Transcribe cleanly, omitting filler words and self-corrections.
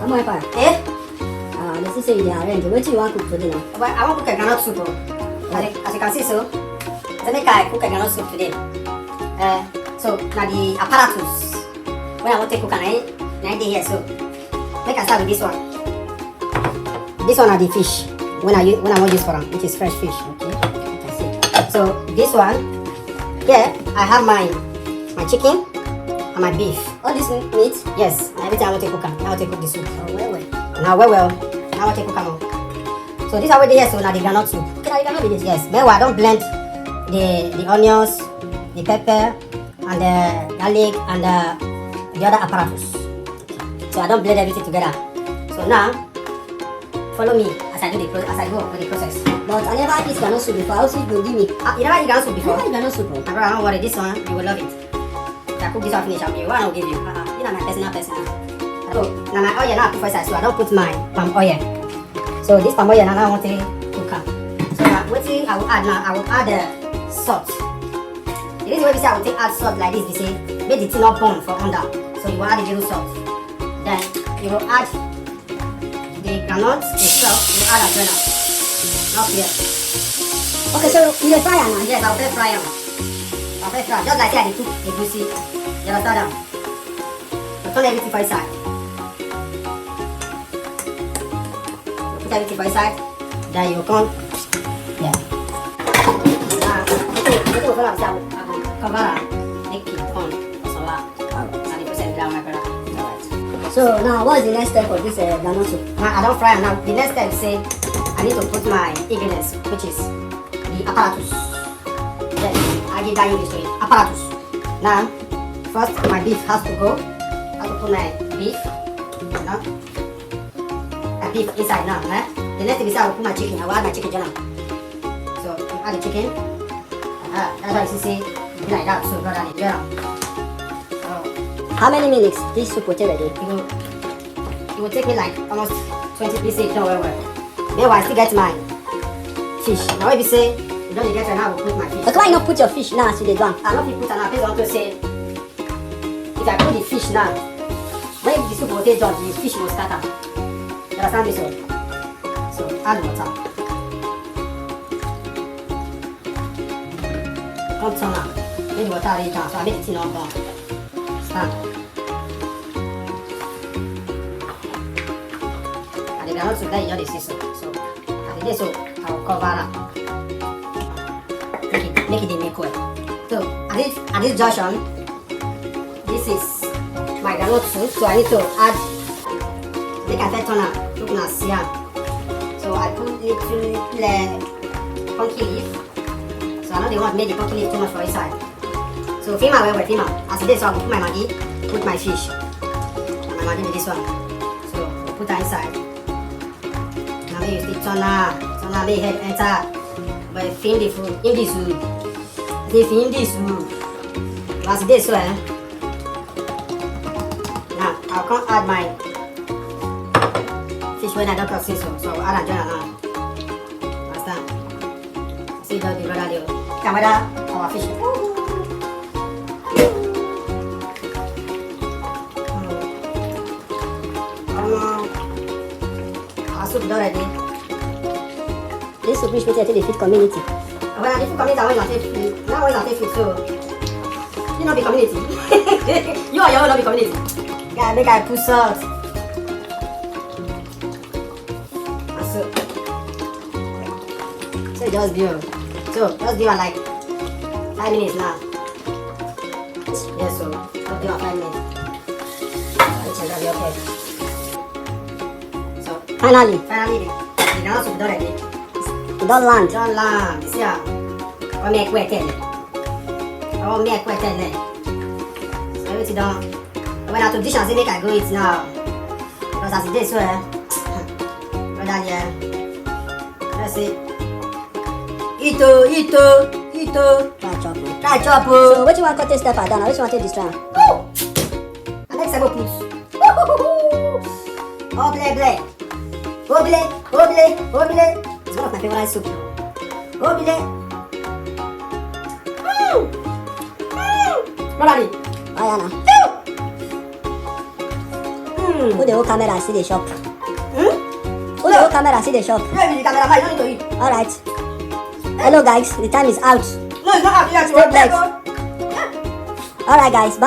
I'm going to Eh? let's say you are arranged. What do you want to cook today now? Well, I want to cook a groundnut soup. As you can see, so let me cook a groundnut soup today. So now the apparatus. When I want to cook an idea here, so make I start with this one. This one are the fish. When I want use for them, which is fresh fish. Okay, you can see. So this one here, I have my chicken and my beef. All this meat? Yes, everything I want to cook. I want to cook the soup. Oh, well. Now well. Now I want to cook them. So this already here, so now the groundnut soup. Okay, now you cannot be this. Yes, meanwhile I don't blend the onions, the pepper, and the garlic and the other apparatus. So I don't blend everything together. So now follow me as I go through the process. But I never eat groundnut soup before. I also eat meat. You never eat groundnut soup before? I never eat groundnut soup. My brother, don't worry, this one you will love it. If I cook this one finish, I'll give you one. I'll give you. You know my personal. So now my oil now I put for side, so I don't put my palm oil. So this palm oil now I want to cook up. So now what I will add now, I will add salt. The reason why we say I will take add salt like this, they say make the thing not burn from under. So you will add a little salt. Then you will add the groundnut itself. You will add as well now. Not here. Okay, so you will fry now? Yes, I will fry them. I will fry just like I cook a goosey. You understand? So turn everything for inside. Put everything for inside. Then you come. Yeah. Now, this will follow up. Cover it. Make it on. So now the process down my brother. Alright. So now what is the next step for this groundnut soup? Now I don't fry them. Now the next step say I need to put my ingredients, which is the apparatus. Yes, I give that English to it. Apparatus. Now, first my beef has to go. I have to put my beef. Now, my beef inside now. The next thing is I will put my chicken. I will add my chicken now. So you add the chicken. That's why you see it like that. So brother, so How many minutes this soup will take ready? it will take me like almost 20 pieces. Don't worry. Meanwhile, I still get my fish. Now if you say you don't get it now, I will put my fish. But why not put your fish now as you dey do am? I know if you put an apple on to say if I put the fish now, when the soup will take done, the fish will scatter. You understand this one? So add water. Come turn now. Make the water reach down. So I make the thing all burn. Stand. And the groundnut soup there you just dey see so as it is so I will cover that. Make it a make well. So at this junction, this is my groundnut soup. So I need to add make I turn am look na see am. So I put little pumpkin leaf. So I know they want make the pumpkin leaf too much for inside. So film am well, film am. As it is, so I will put my maggi, put my fish. And my maggi with this one. So we'll put that inside. Now make you still turn am, make head enter. But film the food in this soup. They film this soup. As it is, so now I'll come add my fish when I don't cook so. So I'll add a join now. Understand? See the brother there. Camera our fish. Our soup done ready. This soup reach wetin I take dey feed community. When I food community, I want to take food. Now when I take food, so you not be community. You and your own not be community. Yeah, make I put salt. And so just do. So just do it like 5 minutes now. Yes, so just do it 5 minutes. So that'll be okay. So Finally, the groundnut soup done ready. e don land. Don't laugh. You see how? I make wet in it. I make wet in it. So everything done. When I took dish and say make I go eat now. Because as it is so brother here. Let's see. Ito. Try chop. So wetin you wan come take step down na wetin you wan take destroy am? I make several put. Oble. It's one of my favorite soup. Oble. Brother, Oya na. Who the whole camera see the shop? Hmm? Who the whole camera see the shop? You are the camera, man. You don't need to eat. Alright. Hello guys, the time is out. No, it's not out. You have to Stay work. blessed. Alright guys, bye.